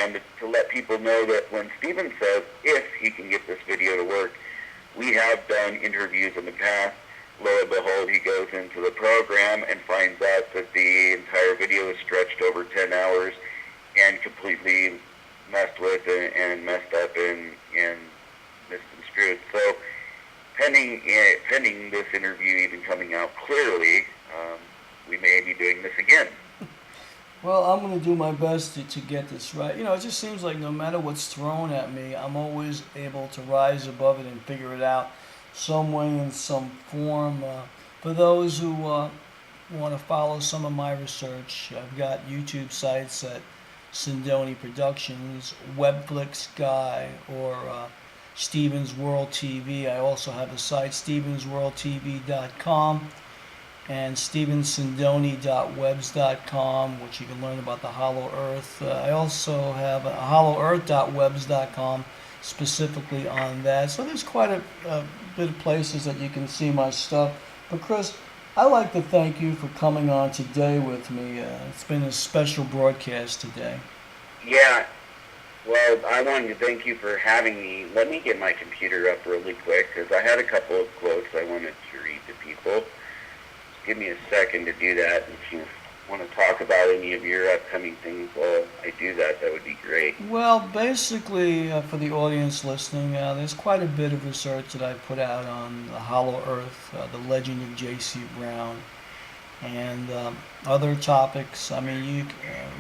and to let people know that when Steven says if he can get this video to work, we have done interviews in the past. Lo and behold, he goes into the program and finds out that the entire video is stretched over 10 hours and completely messed with and messed up and misconstrued. So pending this interview even coming out clearly, we may be doing this again. Well, I'm going to do my best to get this right. You know, it just seems like no matter what's thrown at me, I'm always able to rise above it and figure it out some way in some form. For those who want to follow some of my research, I've got YouTube sites at Sindoni Productions, Webflix Guy, or Stevens World TV. I also have a site, stevensworldtv.com. and stevensindoni.webs.com, which you can learn about the Hollow Earth. I also have hollowearth.webs.com specifically on that. So there's quite a bit of places that you can see my stuff. But Chris, I'd like to thank you for coming on today with me. It's been a special broadcast today. Yeah. Well, I wanted to thank you for having me. Let me get my computer up really quick because I had a couple of quotes I wanted to read to people. Give me a second to do that. If you want to talk about any of your upcoming things while I do that, that would be great. Well, basically, for the audience listening, there's quite a bit of research that I've put out on the Hollow Earth, the legend of J.C. Brown, and other topics. I mean,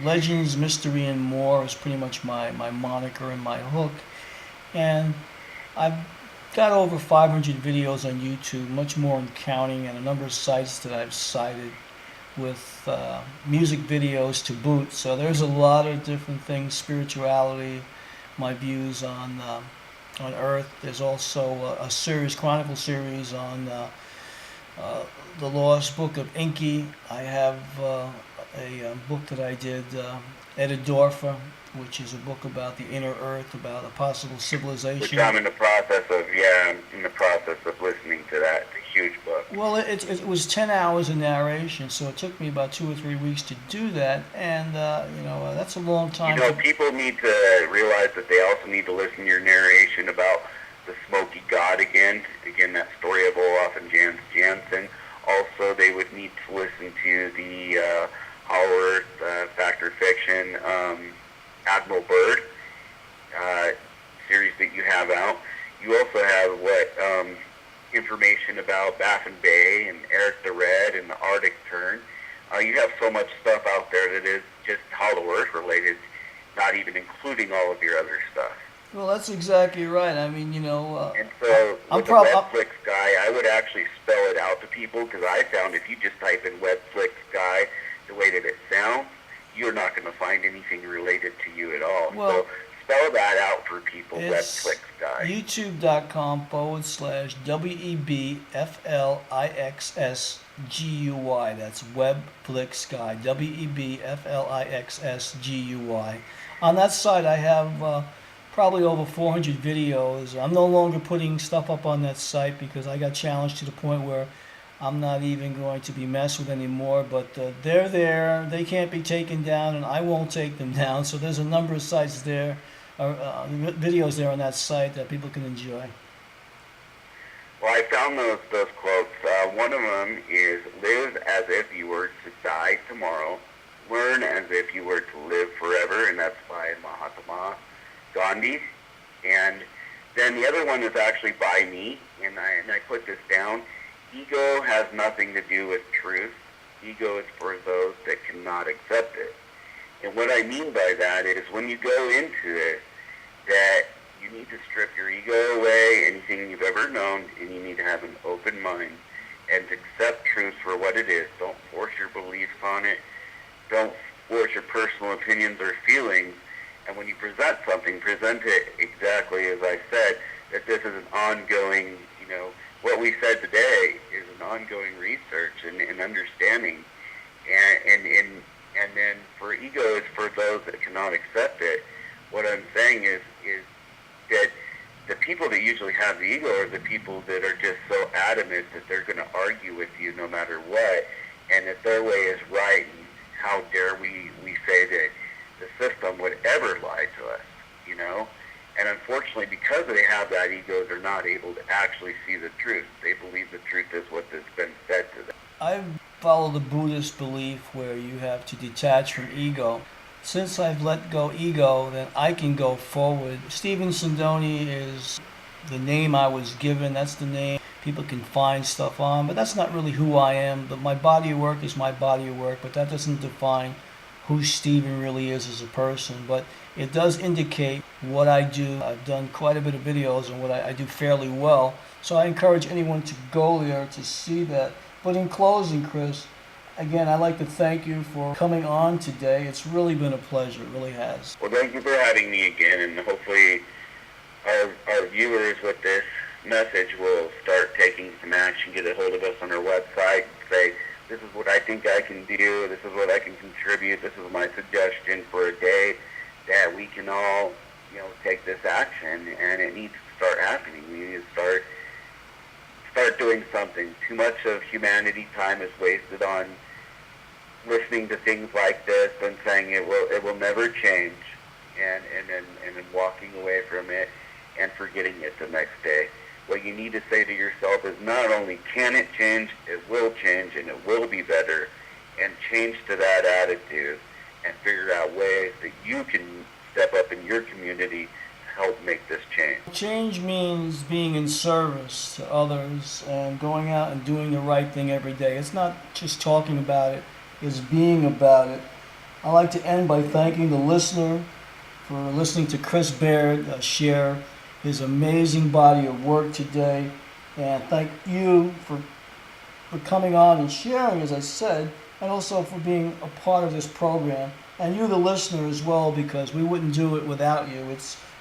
legends, mystery, and more is pretty much my moniker and my hook. And I've got over 500 videos on YouTube, much more in counting, and a number of sites that I've cited with music videos to boot. So there's a lot of different things, spirituality, my views on Earth. There's also a series, chronicle series on the Lost Book of Enki. I have a book that I did, Edidorfa, which is a book about the inner Earth, about a possible civilization. Which I'm in the process of, listening to that. It's a huge book. Well, it was 10 hours of narration, so it took me about 2 or 3 weeks to do that, and, that's a long time. People need to realize that they also need to listen to your narration about the Smoky God again, that story of Olaf and Jans Jansen. Also, they would need to listen to the Hollow Earth, Fact or Fiction, Admiral Byrd series that you have out. You also have information about Baffin Bay and Eric the Red and the Arctic Tern. You have so much stuff out there that is just Hollow Earth related, not even including all of your other stuff. Well, that's exactly right. I mean, and so with the Webflix Guy, I would actually spell it out to people because I found if you just type in Webflix Guy the way that it sounds, you're not going to find anything related to you at all. Well, so spell that out for people, Webflix Guy. youtube.com/WEBFLIXSGUY. That's Webflix Guy. WEBFLIXSGUY. On that site, I have probably over 400 videos. I'm no longer putting stuff up on that site because I got challenged to the point where I'm not even going to be messed with anymore, but they're there. They can't be taken down, and I won't take them down. So there's a number of sites there, videos there on that site that people can enjoy. Well, I found those quotes. One of them is, live as if you were to die tomorrow. Learn as if you were to live forever, and that's by Mahatma Gandhi. And then the other one is actually by me, and I put this down. Ego has nothing to do with truth. Ego is for those that cannot accept it. And what I mean by that is when you go into it, that you need to strip your ego away, anything you've ever known, and you need to have an open mind and accept truth for what it is. Don't force your beliefs on it. Don't force your personal opinions or feelings. And when you present something, present it exactly as I said, that this is an ongoing, what we said today is an ongoing research and understanding. And then for ego is for those that cannot accept it. What I'm saying is that the people that usually have the ego are the people that are just so adamant that they're going to argue with you no matter what, and that their way is right, and how dare we say that the system would ever lie to unfortunately, because they have that ego, they're not able to actually see the truth. They believe the truth is what has been fed to them. I follow the Buddhist belief where you have to detach from ego. Since I've let go ego, then I can go forward. Stephen Sindoni is the name I was given. That's the name people can find stuff on, but that's not really who I am. But my body of work is my body of work, but that doesn't define who Stephen really is as a person. But it does indicate what I do. I've done quite a bit of videos on what I do fairly well. So I encourage anyone to go there to see that. But in closing, Chris, again, I'd like to thank you for coming on today. It's really been a pleasure. It really has. Well, thank you for having me again, and hopefully our viewers with this message will start taking some action, get a hold of us on our website, say, this is what I think I can do, this is what I can contribute, this is my suggestion for a day, that we can all, take this action, and it needs to start happening. We need to start doing something. Too much of humanity time is wasted on listening to things like this and saying it will never change, and then walking away from it and forgetting it the next day. What you need to say to yourself is not only can it change, it will change, and it will be better, and change to that attitude and figure out ways that you can step up in your community to help make this change. Change means being in service to others and going out and doing the right thing every day. It's not just talking about it, it's being about it. I'd like to end by thanking the listener for listening to Chris Baird share his amazing body of work today, and thank you for coming on and sharing, as I said, and also for being a part of this program, and you the listener as well, because we wouldn't do it without you.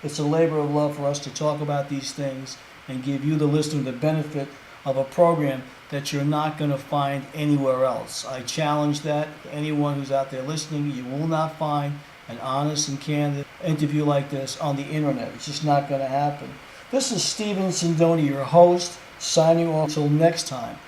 It's a labor of love for us to talk about these things and give you the listener the benefit of a program that you're not going to find anywhere else. I challenge that. Anyone who's out there listening, you will not find an honest and candid interview like this on the internet. It's just not going to happen. This is Stephen Sindoni, your host, signing off until next time.